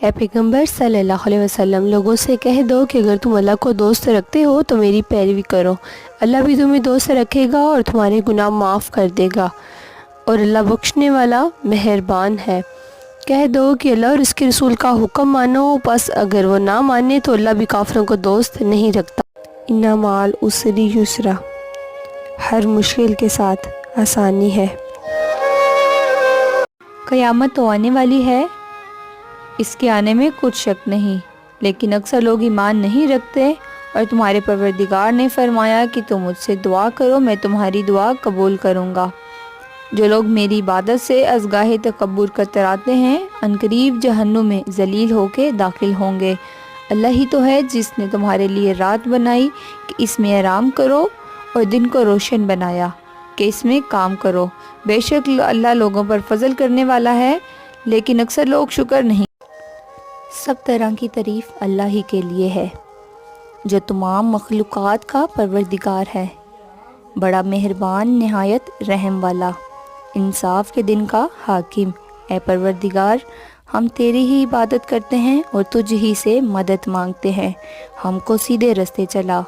اے پیغمبر صلی اللہ علیہ وسلم، لوگوں سے کہہ دو کہ اگر تم اللہ کو دوست رکھتے ہو تو میری پیروی کرو، اللہ بھی تمہیں دوست رکھے گا اور تمہارے گناہ معاف کر دے گا، اور اللہ بخشنے والا مہربان ہے۔ کہہ دو کہ اللہ اور اس کے رسول کا حکم مانو، بس اگر وہ نہ مانے تو اللہ بھی کافروں کو دوست نہیں رکھتا۔ اِنَّ مَعَ الْعُسْرِ یُسْرًا، ہر مشکل کے ساتھ آسانی ہے۔ قیامت تو آنے والی ہے، اس کے آنے میں کچھ شک نہیں، لیکن اکثر لوگ ایمان نہیں رکھتے، اور تمہارے پروردگار نے فرمایا کہ تم مجھ سے دعا کرو، میں تمہاری دعا قبول کروں گا۔ جو لوگ میری عبادت سے از گاہ تکبر کتراتے ہیں، عنقریب جہنم میں ذلیل ہو کے داخل ہوں گے۔ اللہ ہی تو ہے جس نے تمہارے لیے رات بنائی کہ اس میں آرام کرو، اور دن کو روشن بنایا کہ اس میں کام کرو۔ بے شک اللہ لوگوں پر فضل کرنے والا ہے، لیکن اکثر لوگ شکر نہیں۔ سب طرح کی تعریف اللہ ہی کے لیے ہے، جو تمام مخلوقات کا پروردگار ہے، بڑا مہربان، نہایت رحم والا، انصاف کے دن کا حاکم۔ اے پروردگار، ہم تیری ہی عبادت کرتے ہیں اور تجھ ہی سے مدد مانگتے ہیں، ہم کو سیدھے رستے چلا،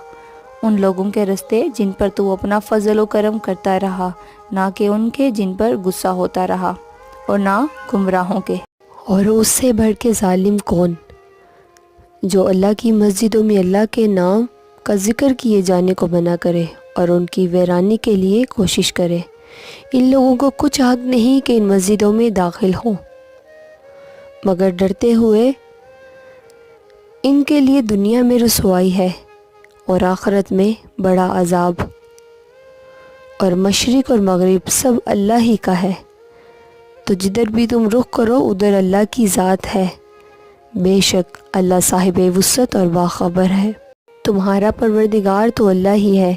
ان لوگوں کے رستے جن پر تو اپنا فضل و کرم کرتا رہا، نہ کہ ان کے جن پر غصہ ہوتا رہا، اور نہ گمراہوں کے۔ اور اس سے بڑھ کے ظالم کون، جو اللہ کی مسجدوں میں اللہ کے نام کا ذکر کیے جانے کو منع کرے اور ان کی ویرانی کے لیے کوشش کرے۔ ان لوگوں کو کچھ حق نہیں کہ ان مسجدوں میں داخل ہوں، مگر ڈرتے ہوئے ان کے لیے دنیا میں رسوائی ہے اور آخرت میں بڑا عذاب۔ اور مشرق اور مغرب سب اللہ ہی کا ہے، تو جدھر بھی تم رخ کرو ادھر اللہ کی ذات ہے، بے شک اللہ صاحب وسعت اور باخبر ہے۔ تمہارا پروردگار تو اللہ ہی ہے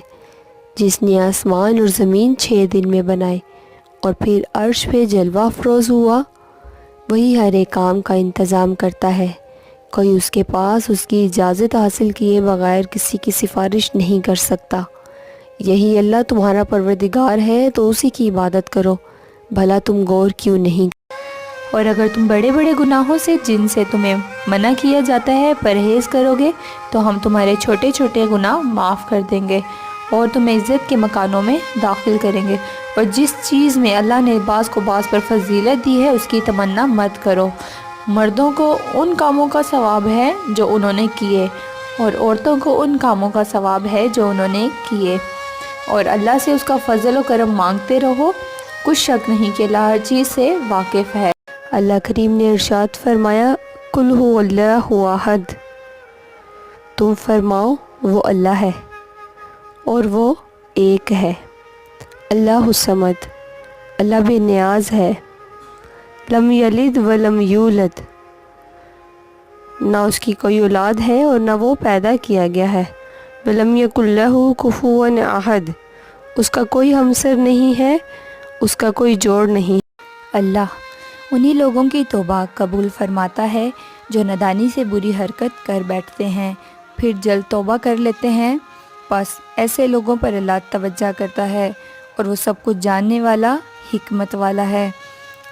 جس نے آسمان اور زمین 6 دن میں بنائے اور پھر عرش پہ جلوہ افروز ہوا۔ وہی ہر ایک کام کا انتظام کرتا ہے، کوئی اس کے پاس اس کی اجازت حاصل کیے بغیر کسی کی سفارش نہیں کر سکتا۔ یہی اللہ تمہارا پروردگار ہے تو اسی کی عبادت کرو، بھلا تم غور کیوں نہیں؟ اور اگر تم بڑے بڑے گناہوں سے جن سے تمہیں منع کیا جاتا ہے پرہیز کرو گے تو ہم تمہارے چھوٹے چھوٹے گناہ معاف کر دیں گے اور تمہیں عزت کے مکانوں میں داخل کریں گے۔ اور جس چیز میں اللہ نے بعض کو بعض پر فضیلت دی ہے اس کی تمنا مت کرو۔ مردوں کو ان کاموں کا ثواب ہے جو انہوں نے کیے، اور عورتوں کو ان کاموں کا ثواب ہے جو انہوں نے کیے، اور اللہ سے اس کا فضل و کرم مانگتے رہو، کچھ شک نہیں کہ اللہ ہر چیز سے واقف ہے۔ اللہ کریم نے ارشاد فرمایا، قُلْ هُوَ اللَّهُ أَحَدٌ، تم فرماؤ وہ اللہ ہے اور وہ ایک ہے، اللہ الصمد، اللہ بے نیاز ہے، لم یلد ولم یولد، نہ اس کی کوئی اولاد ہے اور نہ وہ پیدا کیا گیا ہے، وَلَمْ يَكُنْ لَهُ كُفُوًا أَحَدٌ، اس کا کوئی ہمسر نہیں ہے، اس کا کوئی جوڑ نہیں۔ اللہ انہی لوگوں کی توبہ قبول فرماتا ہے جو نادانی سے بری حرکت کر بیٹھتے ہیں پھر جلد توبہ کر لیتے ہیں، بس ایسے لوگوں پر اللہ توجہ کرتا ہے اور وہ سب کچھ جاننے والا، حکمت والا ہے۔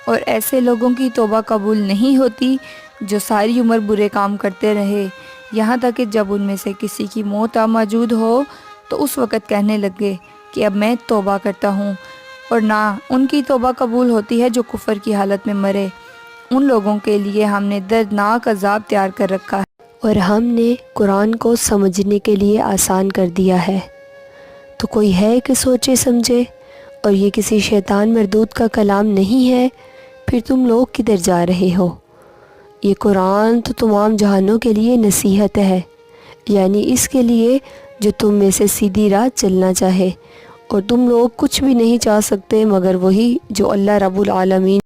اور ایسے لوگوں کی توبہ قبول نہیں ہوتی جو ساری عمر برے کام کرتے رہے، یہاں تک کہ جب ان میں سے کسی کی موت موجود ہو تو اس وقت کہنے لگے کہ اب میں توبہ کرتا ہوں، اور نہ ان کی توبہ قبول ہوتی ہے جو کفر کی حالت میں مرے۔ ان لوگوں کے لیے ہم نے دردناک عذاب تیار کر رکھا ہے۔ اور ہم نے قرآن کو سمجھنے کے لیے آسان کر دیا ہے، تو کوئی ہے کہ سوچے سمجھے، اور یہ کسی شیطان مردود کا کلام نہیں ہے، پھر تم لوگ کدھر جا رہے ہو؟ یہ قرآن تو تمام جہانوں کے لیے نصیحت ہے، یعنی اس کے لیے جو تم میں سے سیدھی راہ چلنا چاہے، اور تم لوگ کچھ بھی نہیں چاہ سکتے مگر وہی جو اللہ رب العالمین